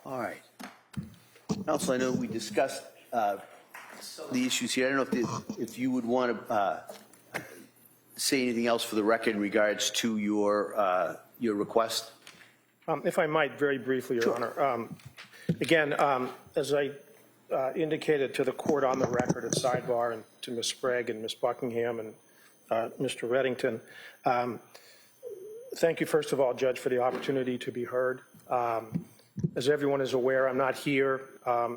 All right. Counsel, I know we discussed the issues here. I don't know if you would want to say anything else for the record in regards to your request. If I might, very briefly, Your Honor. Again, as I indicated to the court on the record at sidebar and to Ms. Sprague and Ms. Buckingham and Mr. Reddington, thank you, first of all, Judge, for the opportunity to be heard. As everyone is aware, I'm not here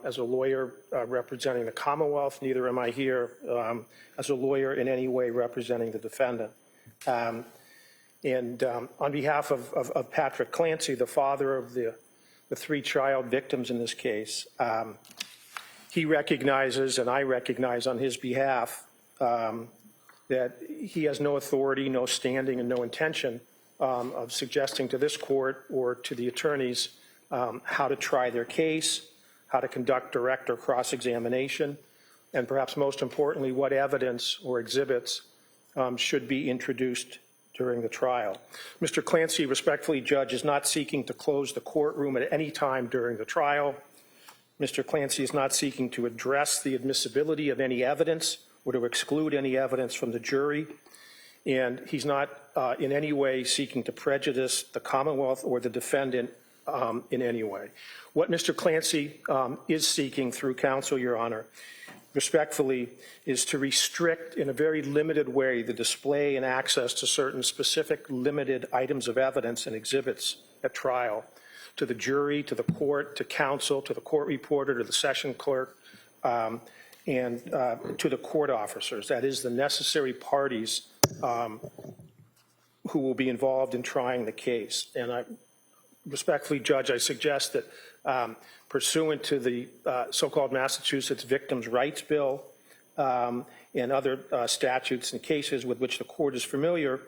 as a lawyer representing the Commonwealth, neither am I here as a lawyer in any way representing the defendant. And on behalf of Patrick Clancy, the father of the three child victims in this case, he recognizes, and I recognize on his behalf, that he has no authority, no standing, and no intention of suggesting to this court or to the attorneys how to try their case, how to conduct direct or cross-examination, and perhaps most importantly, what evidence or exhibits should be introduced during the trial. Mr. Clancy, respectfully, Judge, is not seeking to close the courtroom at any time during the trial. Mr. Clancy is not seeking to address the admissibility of any evidence or to exclude any evidence from the jury. And he's not in any way seeking to prejudice the Commonwealth or the defendant in any way. What Mr. Clancy is seeking through counsel, Your Honor, respectfully, is to restrict in a very limited way the display and access to certain specific limited items of evidence and exhibits at trial to the jury, to the court, to counsel, to the court reporter, to the session clerk, and to the court officers. That is, the necessary parties who will be involved in trying the case. And I respectfully, Judge, I suggest that pursuant to the so-called Massachusetts Victims' Rights Bill and other statutes and cases with which the court is familiar,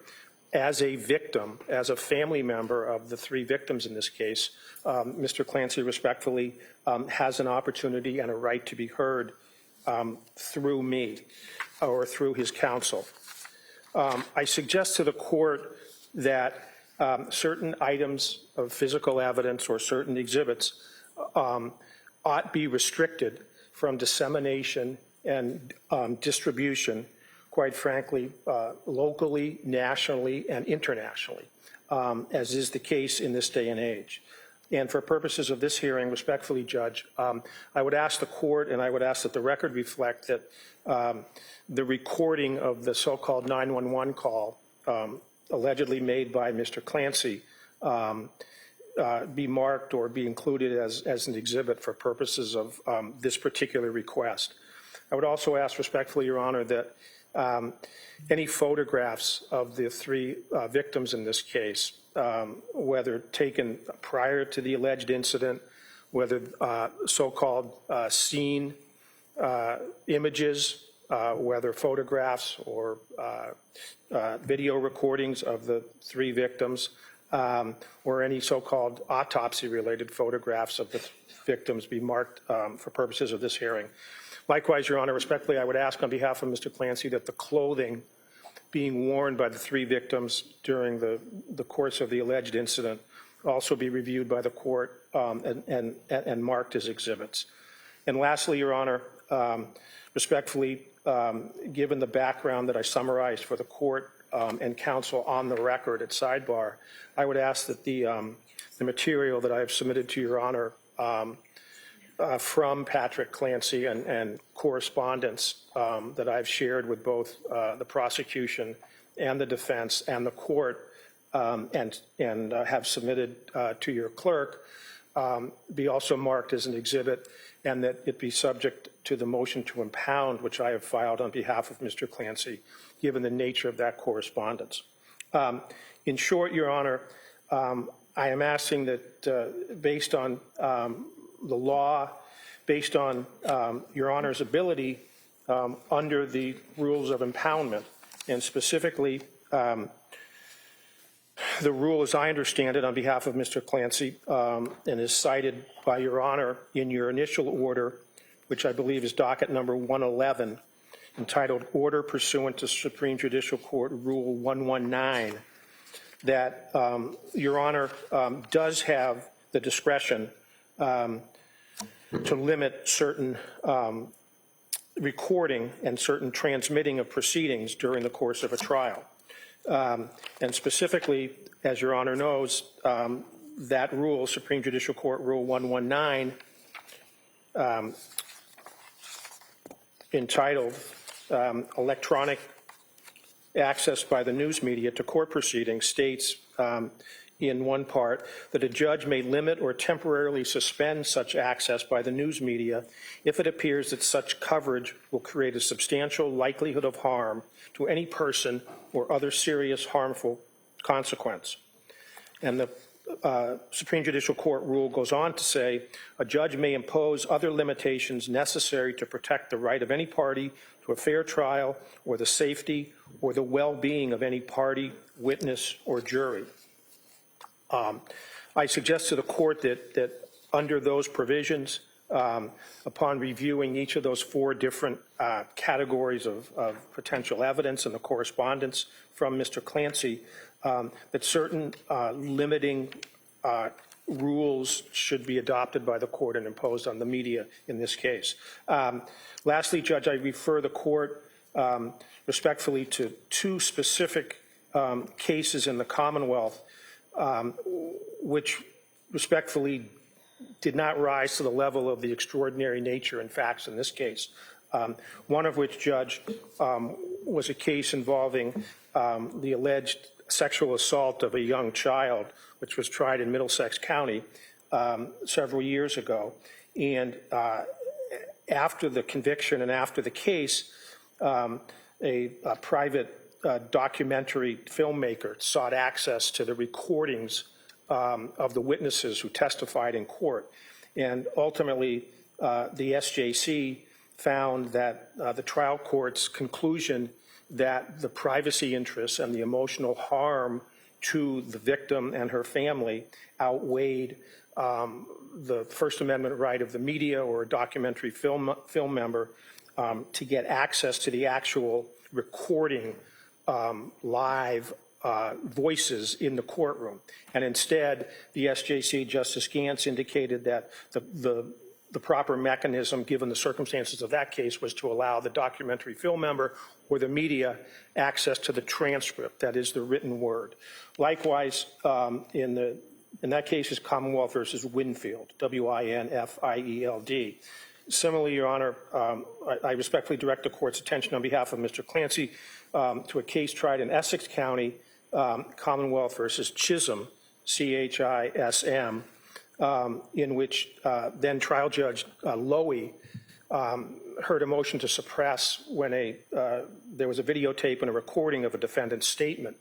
as a victim, as a family member of the three victims in this case, Mr. Clancy respectfully has an opportunity and a right to be heard through me or through his counsel. I suggest to the court that certain items of physical evidence or certain exhibits ought be restricted from dissemination and distribution, quite frankly, locally, nationally, and internationally, as is the case in this day and age. And for purposes of this hearing, respectfully, Judge, I would ask the court and I would ask that the record reflect that the recording of the so-called 911 call allegedly made by Mr. Clancy be marked or be included as an exhibit for purposes of this particular request. I would also ask respectfully, Your Honor, that any photographs of the three victims in this case, whether taken prior to the alleged incident, whether so-called scene images, whether photographs or video recordings of the three victims, or any so-called autopsy-related photographs of the victims be marked for purposes of this hearing. Likewise, Your Honor, respectfully, I would ask on behalf of Mr. Clancy that the clothing being worn by the three victims during the course of the alleged incident also be reviewed by the court and marked as exhibits. And lastly, Your Honor, respectfully, given the background that I summarized for the court and counsel on the record at sidebar, I would ask that the material that I have submitted to Your Honor from Patrick Clancy and correspondence that I've shared with both the prosecution and the defense and the court and have submitted to your clerk be also marked as an exhibit, and that it be subject to the motion to impound, which I have filed on behalf of Mr. Clancy, given the nature of that correspondence. In short, Your Honor, I am asking that based on the law, based on Your Honor's ability under the rules of impoundment, and specifically the rule as I understand it on behalf of Mr. Clancy and is cited by Your Honor in your initial order, which I believe is docket number 111, entitled Order Pursuant to Supreme Judicial Court Rule 119, that Your Honor does have the discretion to limit certain recording and certain transmitting of proceedings during the course of a trial. And specifically, as Your Honor knows, that rule, Supreme Judicial Court Rule 119, entitled Electronic Access by the News Media to Court Proceedings, states in one part that a judge may limit or temporarily suspend such access by the news media if it appears that such coverage will create a substantial likelihood of harm to any person or other serious harmful consequence. And the Supreme Judicial Court rule goes on to say a judge may impose other limitations necessary to protect the right of any party to a fair trial or the safety or the well-being of any party, witness, or jury. I suggest to the court that under those provisions, upon reviewing each of those four different categories of potential evidence and the correspondence from Mr. Clancy, that certain limiting rules should be adopted by the court and imposed on the media in this case. Lastly, Judge, I refer the court respectfully to two specific cases in the Commonwealth which respectfully did not rise to the level of the extraordinary nature and facts in this case. One of which, Judge, was a case involving the alleged sexual assault of a young child, which was tried in Middlesex County several years ago. And after the conviction and after the case, a private documentary filmmaker sought access to the recordings of the witnesses who testified in court. And ultimately, the SJC found that the trial court's conclusion that the privacy interests and the emotional harm to the victim and her family outweighed the First Amendment right of the media or a documentary film member to get access to the actual recording live voices in the courtroom. And instead, the SJC, Justice Gantz, indicated that the proper mechanism, given the circumstances of that case, was to allow the documentary film member or the media access to the transcript, that is the written word. Likewise, in that case is Commonwealth versus Winfield, W-I-N-F-I-E-L-D. Similarly, Your Honor, I respectfully direct the court's attention on behalf of Mr. Clancy to a case tried in Essex County, Commonwealth versus Chisholm, C-H-I-S-M, in which then trial judge Lowy heard a motion to suppress when there was a videotape and a recording of a defendant's statement.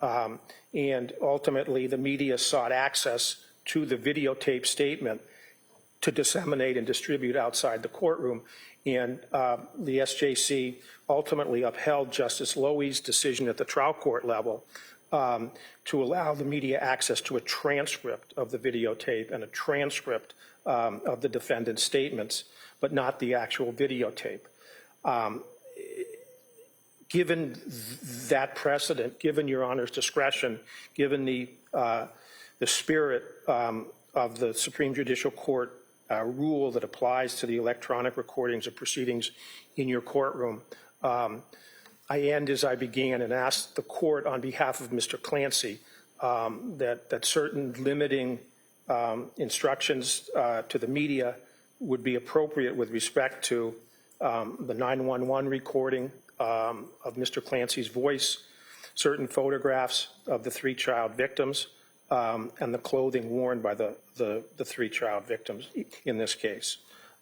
And ultimately, the media sought access to the videotape statement to disseminate and distribute outside the courtroom. And the SJC ultimately upheld Justice Lowy's decision at the trial court level to allow the media access to a transcript of the videotape and a transcript of the defendant's statements, but not the actual videotape. Given that precedent, given Your Honor's discretion, given the spirit of the Supreme Judicial Court rule that applies to the electronic recordings of proceedings in your courtroom, I end as I began and ask the court on behalf of Mr. Clancy that certain limiting instructions to the media would be appropriate with respect to the 911 recording of Mr. Clancy's voice, certain photographs of the 3 child victims, and the clothing worn by the 3 child victims in this case.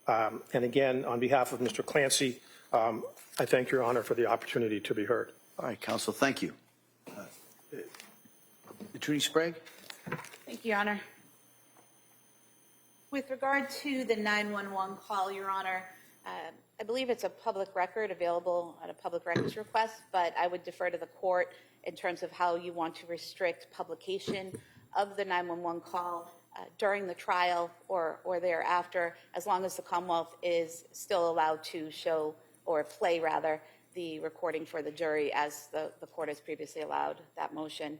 And again, on behalf of Mr. Clancy, I thank Your Honor for the opportunity to be heard. All right, counsel, thank you. Attorney Sprague? Thank you, Your Honor. With regard to the 911 call, Your Honor, I believe it's a public record available at a public records request, but I would defer to the court in terms of how you want to restrict publication of the 911 call during the trial or thereafter, as long as the Commonwealth is still allowed to show or play, rather, the recording for the jury as the court has previously allowed that motion.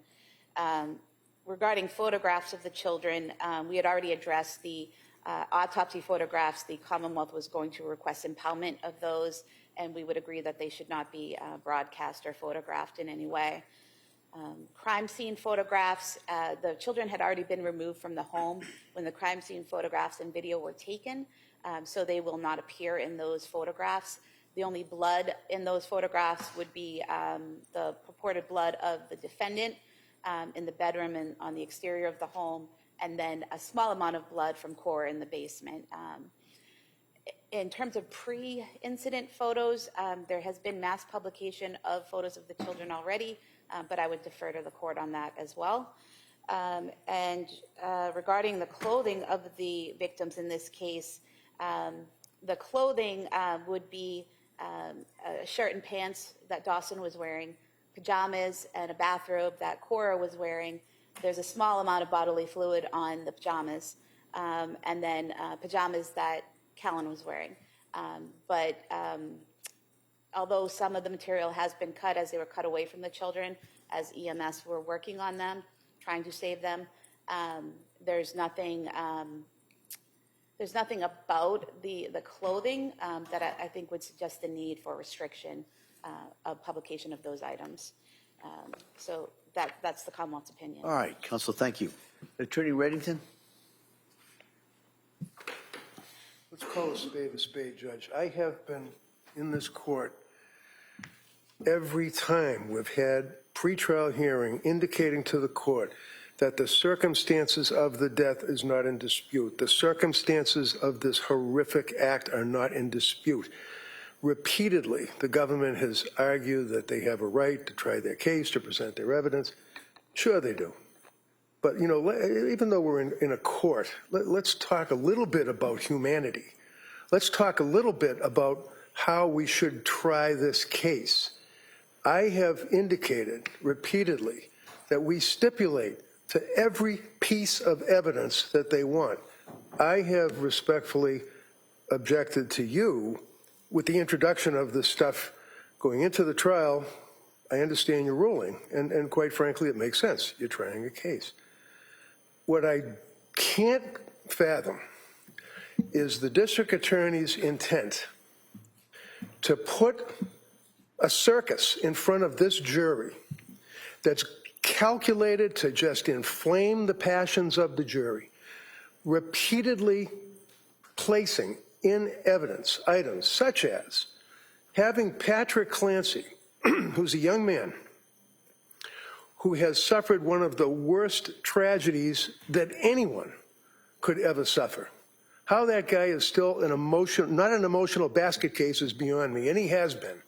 Regarding photographs of the children, we had already addressed the autopsy photographs, the Commonwealth was going to request impoundment of those, and we would agree that they should not be broadcast or photographed in any way. Crime scene photographs, the children had already been removed from the home when the crime scene photographs and video were taken, so they will not appear in those photographs. The only blood in those photographs would be the purported blood of the defendant in the bedroom and on the exterior of the home, and then a small amount of blood from Cora in the basement. In terms of pre-incident photos, there has been mass publication of photos of the children already, but I would defer to the court on that as well. And regarding the clothing of the victims in this case, the clothing would be a shirt and pants that Dawson was wearing, pajamas and a bathrobe that Cora was wearing. There's a small amount of bodily fluid on the pajamas, and then pajamas that Callan was wearing. But although some of the material has been cut as they were cut away from the children, as EMS were working on them, trying to save them, there's nothing about the clothing that I think would suggest the need for restriction of publication of those items. So that's the Commonwealth's opinion. All right, counsel, thank you. Attorney Reddington? Let's call a spade, Judge. I have been in this court every time we've had pretrial hearing indicating to the court that the circumstances of the death is not in dispute. The circumstances of this horrific act are not in dispute. Repeatedly, the government has argued that they have a right to try their case, to present their evidence. Sure they do. But, you know, even though we're in a court, let's talk a little bit about humanity. Let's talk a little bit about how we should try this case. I have indicated repeatedly that we stipulate to every piece of evidence that they want. I have respectfully objected to you with the introduction of this stuff going into the trial. I understand your ruling, and quite frankly, it makes sense. You're trying a case. What I can't fathom is the district attorney's intent to put a circus in front of this jury that's calculated to just inflame the passions of the jury, repeatedly placing in evidence items such as having Patrick Clancy, who's a young man who has suffered one of the worst tragedies that anyone could ever suffer. How that guy is still not an emotional basket case is beyond me, and he has been.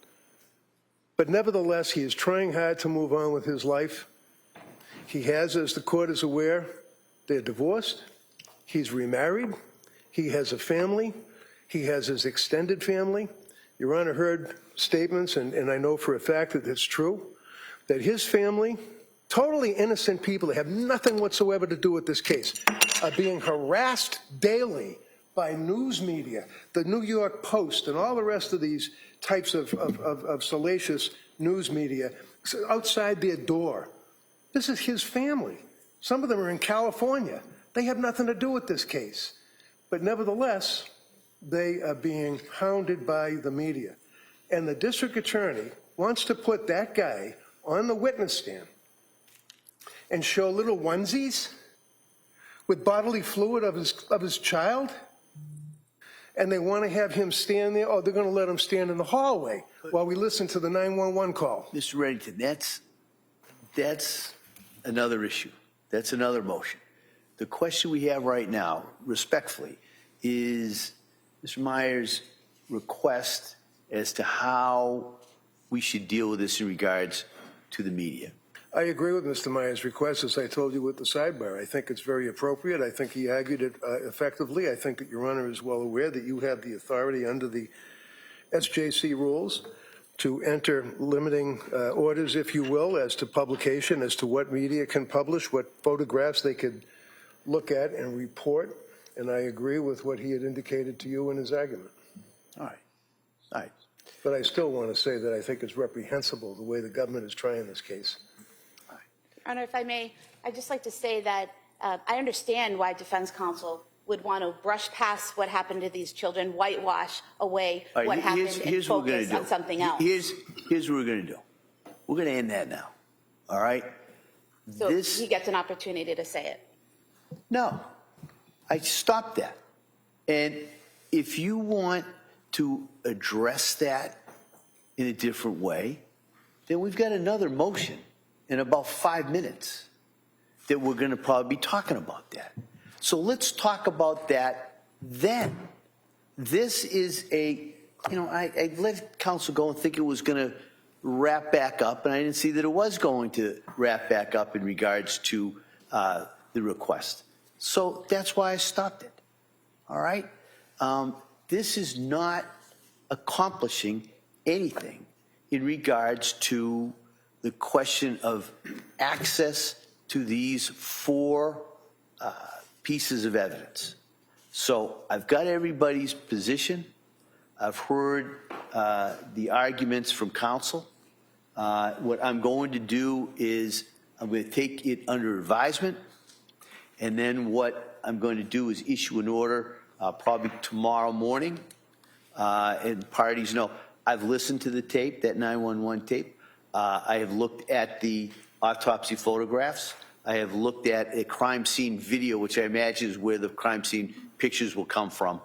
But nevertheless, he is trying hard to move on with his life. He has, as the court is aware, they're divorced. He's remarried. He has a family. He has his extended family. Your Honor heard statements, and I know for a fact that it's true, that his family, totally innocent people that have nothing whatsoever to do with this case, are being harassed daily by news media, the New York Post, and all the rest of these types of salacious news media outside their door. This is his family. Some of them are in California. They have nothing to do with this case. But nevertheless, they are being hounded by the media. And the district attorney wants to put that guy on the witness stand and show little onesies with bodily fluid of his child, and they want to have him stand there, or they're going to let him stand in the hallway while we listen to the 911 call. Mr. Reddington, that's another issue. That's another motion. The question we have right now, respectfully, is Mr. Meyer's request as to how we should deal with this in regards to the media. I agree with Mr. Meyer's request, as I told you with the sidebar. I think it's very appropriate. I think he argued it effectively. I think that Your Honor is well aware that you have the authority under the SJC rules to enter limiting orders, if you will, as to publication, as to what media can publish, what photographs they could look at and report. And I agree with what he had indicated to you in his argument. All right. All right. But I still want to say that I think it's reprehensible the way the government is trying this case. Your Honor, if I may, I'd just like to say that I understand why defense counsel would want to brush past what happened to these children, whitewash away All right, what happened, and here's what we're gonna focus do. on something else. Here's what we're going to do. We're going to end that now. All right? So he gets an opportunity to say it. No, I stopped that. And if you want to address that in a different way, then we've got another motion in about 5 minutes that we're going to probably be talking about that. So let's talk about that then. This is I let counsel go and think it was going to wrap back up, and I didn't see that it was going to wrap back up in regards to the request. So that's why I stopped it. All right? This is not accomplishing anything in regards to the question of access to these 4 pieces of evidence. So I've got everybody's position. I've heard the arguments from counsel. What I'm going to do is I'm going to take it under advisement, and then what I'm going to do is issue an order probably tomorrow morning. And parties know I've listened to the tape, that 911 tape. I have looked at the autopsy photographs. I have looked at a crime scene video, which I imagine is where the crime scene pictures will come from.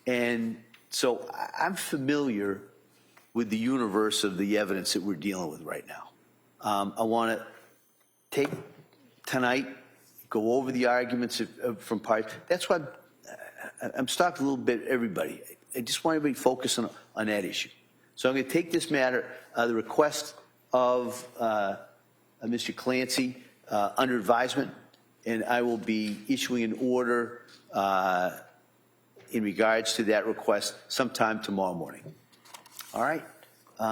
And so I'm familiar with the universe of the evidence that we're dealing with right now. I want to take tonight, go over the arguments from parties. That's why I'm stopped a little bit, everybody. I just want everybody focused on that issue. So I'm going to take this matter, the request of Mr. Clancy under advisement, and I will be issuing an order in regards to that request sometime tomorrow morning. All right?